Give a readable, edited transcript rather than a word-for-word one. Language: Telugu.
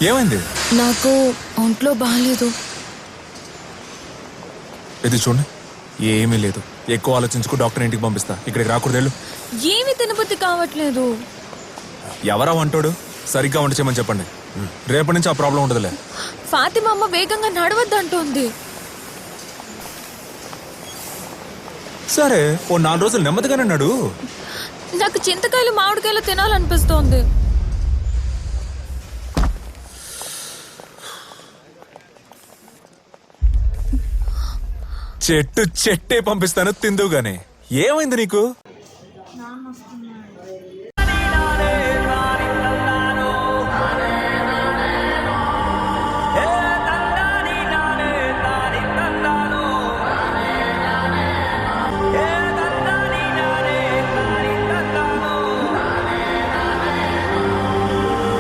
ఏమైంది? నాకు ఒంట్లో బాగాలేదు. ఇది చూడండి, ఏమీ లేదు. ఎక్కువ ఆలోచించుకో, డాక్టర్ ఇంటికి పంపిస్తా. ఇక్కడికి రాకూడదు. ఏమి తినబుద్ధి కావట్లేదు. ఎవరా వంటోడు? సరిగ్గా వంట చేయమని చెప్పండి. రేపటి నుంచి ఆ ప్రాబ్లం ఉండదులే. ఫాతిమా అమ్మ వేగంగా నడవద్దంటోంది. సరే, ఓ 4 రోజులు నెమ్మదిగానే నడు. నాకు చింతకాయలు మామిడికాయలు తినాలనిపిస్తోంది. చెట్టే పంపిస్తాను, తిందుగానే. ఏమైంది నీకు?